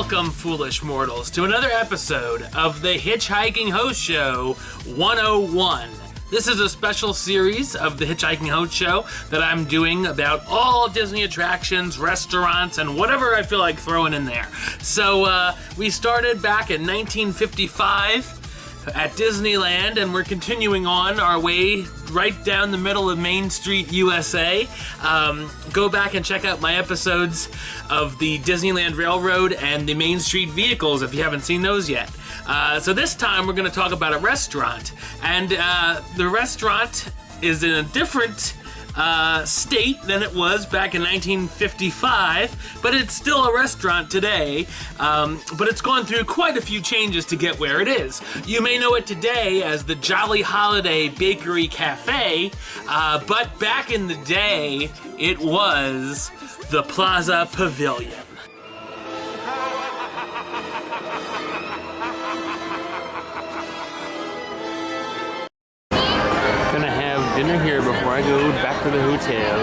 Welcome, foolish mortals, to another episode of the HitchHiking Hosts Show 101. This is a special series of the HitchHiking Hosts Show that I'm doing about all Disney attractions, restaurants, and whatever I feel like throwing in there. So we started back in 1955 at Disneyland, and we're continuing on our way right down the middle of Main Street, USA. Go back and check out my episodes of the Disneyland Railroad and the Main Street vehicles if you haven't seen those yet. So this time we're going to talk about a restaurant, and the restaurant is in a different state than it was back in 1955, but it's still a restaurant today, but it's gone through quite a few changes to get where it is. You may know it today as the Jolly Holiday Bakery Cafe, but back in the day, it was the Plaza Pavilion. Gonna have dinner here before I go back to the hotel.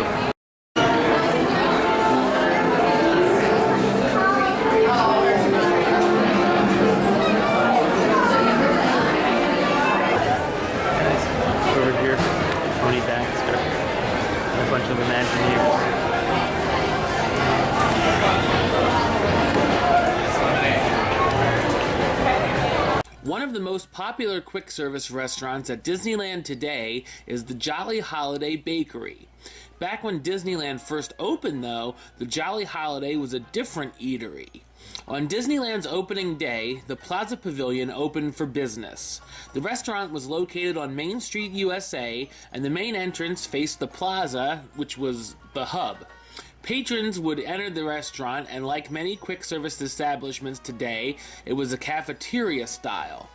Over here, Tony Baxter, a bunch of Imagineers. One of the most popular quick service restaurants at Disneyland today is the Jolly Holiday Bakery. Back when Disneyland first opened, though, the Jolly Holiday was a different eatery. On Disneyland's opening day, the Plaza Pavilion opened for business. The restaurant was located on Main Street, USA, and the main entrance faced the plaza, which was the hub. Patrons would enter the restaurant, and like many quick-service establishments today, it was a cafeteria style.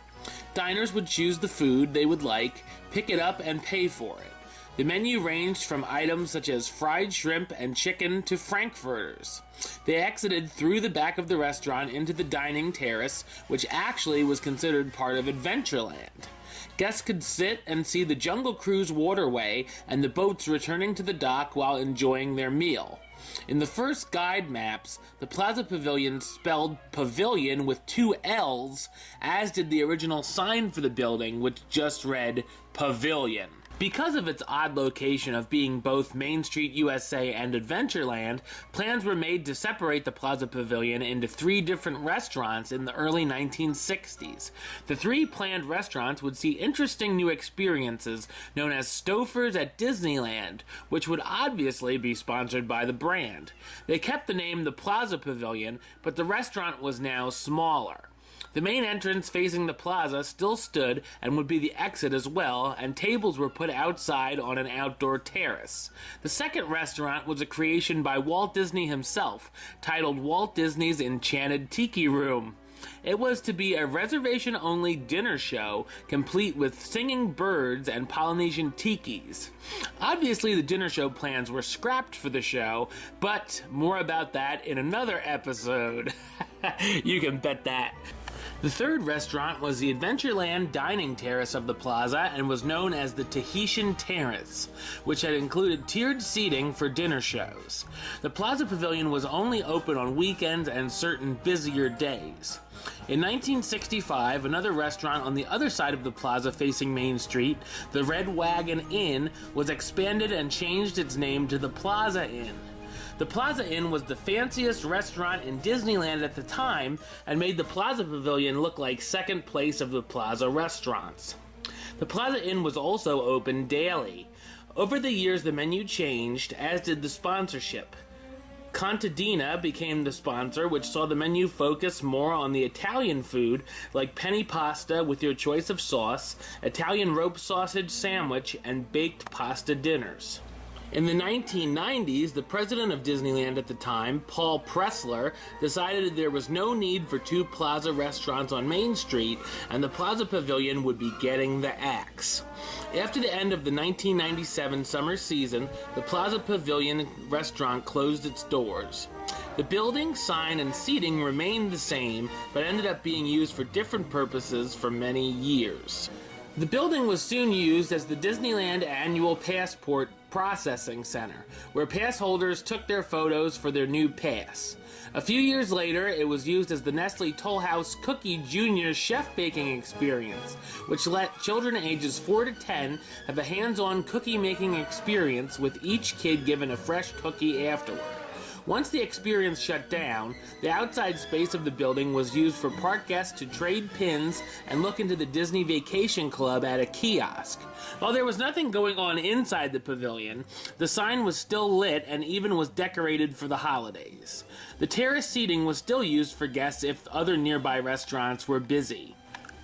Diners would choose the food they would like, pick it up, and pay for it. The menu ranged from items such as fried shrimp and chicken to frankfurters. They exited through the back of the restaurant into the dining terrace, which actually was considered part of Adventureland. Guests could sit and see the Jungle Cruise waterway and the boats returning to the dock while enjoying their meal. In the first guide maps, the Plaza Pavilion spelled pavilion with 2 L's, as did the original sign for the building, which just read Pavilion. Because of its odd location of being both Main Street USA and Adventureland, plans were made to separate the Plaza Pavilion into 3 different restaurants in the early 1960s. The 3 planned restaurants would see interesting new experiences known as Stouffer's at Disneyland, which would obviously be sponsored by the brand. They kept the name the Plaza Pavilion, but the restaurant was now smaller. The main entrance facing the plaza still stood and would be the exit as well, and tables were put outside on an outdoor terrace. The second restaurant was a creation by Walt Disney himself, titled Walt Disney's Enchanted Tiki Room. It was to be a reservation-only dinner show, complete with singing birds and Polynesian tikis. Obviously, the dinner show plans were scrapped for the show, but more about that in another episode. You can bet that. The third restaurant was the Adventureland dining terrace of the plaza and was known as the Tahitian Terrace, which had included tiered seating for dinner shows. The Plaza Pavilion was only open on weekends and certain busier days. In 1965, another restaurant on the other side of the plaza facing Main Street, the Red Wagon Inn, was expanded and changed its name to the Plaza Inn. The Plaza Inn was the fanciest restaurant in Disneyland at the time and made the Plaza Pavilion look like second place of the Plaza restaurants. The Plaza Inn was also open daily. Over the years, the menu changed, as did the sponsorship. Contadina became the sponsor, which saw the menu focus more on the Italian food, like penny pasta with your choice of sauce, Italian rope sausage sandwich, and baked pasta dinners. In the 1990s, the president of Disneyland at the time, Paul Pressler, decided there was no need for 2 plaza restaurants on Main Street, and the Plaza Pavilion would be getting the axe. After the end of the 1997 summer season, the Plaza Pavilion restaurant closed its doors. The building, sign, and seating remained the same, but ended up being used for different purposes for many years. The building was soon used as the Disneyland Annual Passport Processing Center, where pass holders took their photos for their new pass. A few years later, it was used as the Nestle Toll House Cookie Junior Chef Baking Experience, which let children ages 4 to 10 have a hands-on cookie-making experience, with each kid given a fresh cookie afterward. Once the experience shut down, the outside space of the building was used for park guests to trade pins and look into the Disney Vacation Club at a kiosk. While there was nothing going on inside the pavilion, the sign was still lit and even was decorated for the holidays. The terrace seating was still used for guests if other nearby restaurants were busy.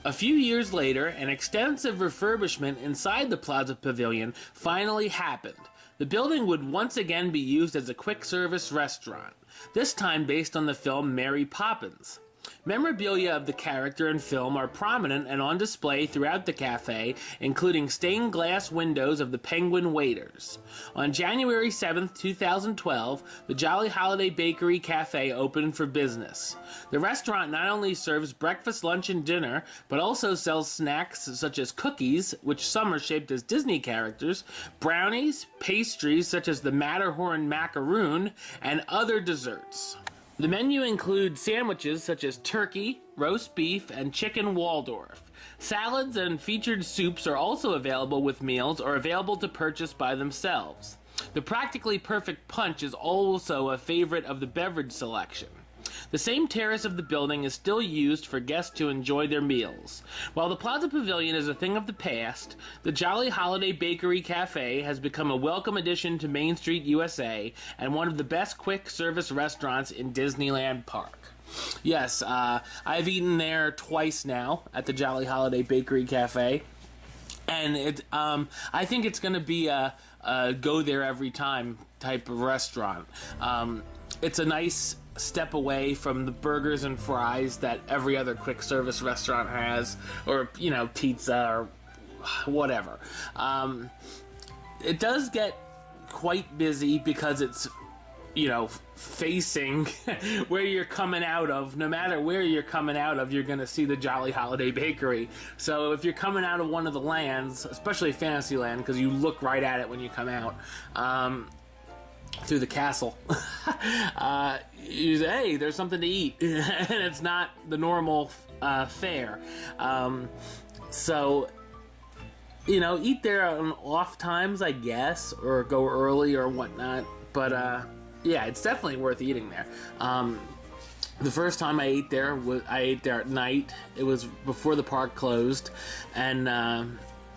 A few years later, an extensive refurbishment inside the Plaza Pavilion finally happened. The building would once again be used as a quick-service restaurant, this time based on the film Mary Poppins. Memorabilia of the character and film are prominent and on display throughout the cafe, including stained glass windows of the Penguin waiters. On January 7th, 2012, the Jolly Holiday Bakery Cafe opened for business. The restaurant not only serves breakfast, lunch, and dinner, but also sells snacks such as cookies, which some are shaped as Disney characters, brownies, pastries such as the Matterhorn macaroon, and other desserts. The menu includes sandwiches such as turkey, roast beef, and chicken Waldorf. Salads and featured soups are also available with meals or available to purchase by themselves. The Practically Perfect Punch is also a favorite of the beverage selection. The same terrace of the building is still used for guests to enjoy their meals. While the Plaza Pavilion is a thing of the past, the Jolly Holiday Bakery Cafe has become a welcome addition to Main Street, USA, and one of the best quick-service restaurants in Disneyland Park. Yes, I've eaten there twice now at the Jolly Holiday Bakery Cafe, and I think it's going to be a go there every time type of restaurant. It's a nice step away from the burgers and fries that every other quick service restaurant has, or pizza or whatever. It does get quite busy because it's facing where you're coming out of. No matter where you're coming out of, you're going to see the Jolly Holiday Bakery. So if you're coming out of one of the lands, especially Fantasyland, because you look right at it when you come out, through the castle, you say, hey, there's something to eat, and it's not the normal fare. So eat there on off times, I guess, or go early or whatnot. But yeah, it's definitely worth eating there. The first time I ate there at night. It was before the park closed, and I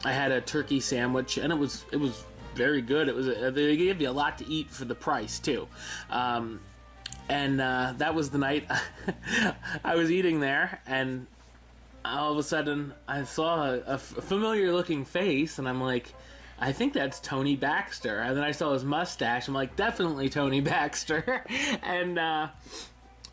had a turkey sandwich, and it was very good. It was they gave you a lot to eat for the price too, and that was the night I was eating there, and all of a sudden I saw a familiar looking face, and I'm like, I think that's Tony Baxter. And then I saw his mustache. I'm like, definitely Tony Baxter. And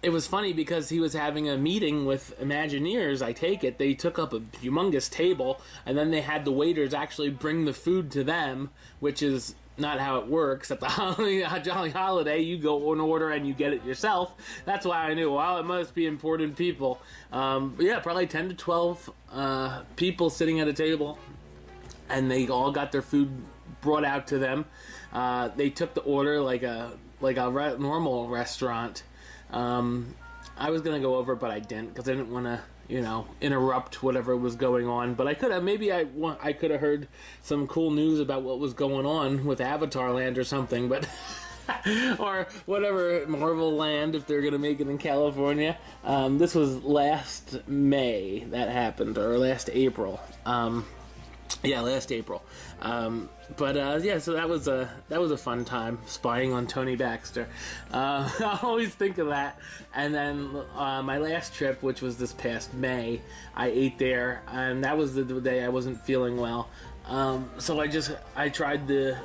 it was funny because he was having a meeting with Imagineers, I take it. They took up a humongous table, and then they had the waiters actually bring the food to them, which is not how it works. At the Jolly Holiday, you go on order and you get it yourself. That's why I knew, wow, it must be important people. Yeah, probably 10 to 12 people sitting at a table, and they all got their food brought out to them. They took the order like a normal restaurant. I was gonna go over, but I didn't, because I didn't want to, interrupt whatever was going on. But I could have, maybe I could have heard some cool news about what was going on with Avatar Land or something, but or whatever, Marvel Land, if they're gonna make it in California. This was last May that happened, or last April. Yeah, last April. Yeah, so that was a fun time spying on Tony Baxter. I always think of that. And then my last trip, which was this past May, I ate there, and that was the day I wasn't feeling well. So I tried the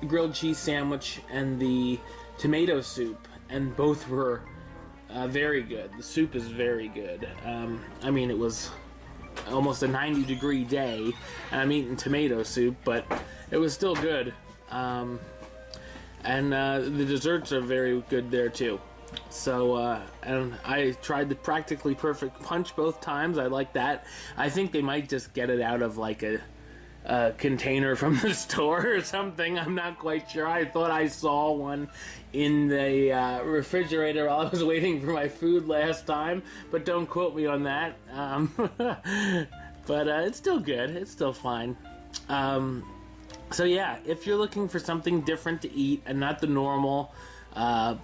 grilled cheese sandwich and the tomato soup, and both were very good. The soup is very good. It was almost a 90-degree day, and I'm eating tomato soup, but it was still good. And the desserts are very good there too. So, and I tried the practically perfect punch both times. I like that. I think they might just get it out of like a container from the store or something. I'm not quite sure. I thought I saw one in the refrigerator while I was waiting for my food last time, but don't quote me on that. But it's still good. It's still fine. So yeah, if you're looking for something different to eat and not the normal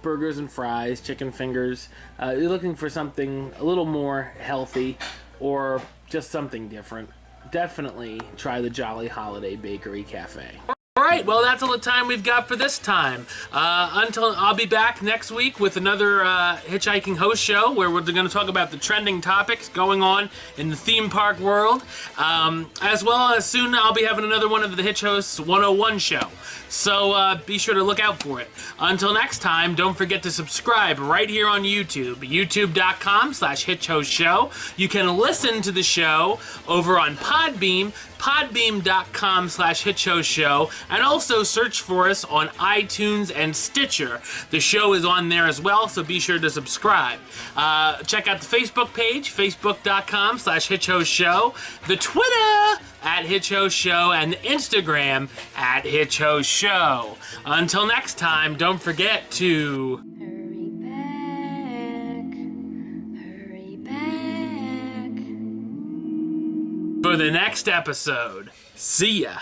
burgers and fries, chicken fingers, you're looking for something a little more healthy or just something different, definitely try the Jolly Holiday Bakery Cafe. All right, well, that's all the time we've got for this time. Until I'll be back next week with another Hitchhiking Host Show where we're going to talk about the trending topics going on in the theme park world. As well as soon I'll be having another one of the Hitch Hosts 101 show. So be sure to look out for it. Until next time, don't forget to subscribe right here on YouTube, youtube.com/HitchHostShow. You can listen to the show over on Podbeam, podbeam.com/HitchHostShow, and also search for us on iTunes and Stitcher. The show is on there as well, so be sure to subscribe. Check out the Facebook page, facebook.com/HitchHostShow, the Twitter @HitchHostShow, and the Instagram @HitchHostShow. Until next time, don't forget to Hurry back, hurry back. for the next episode. See ya.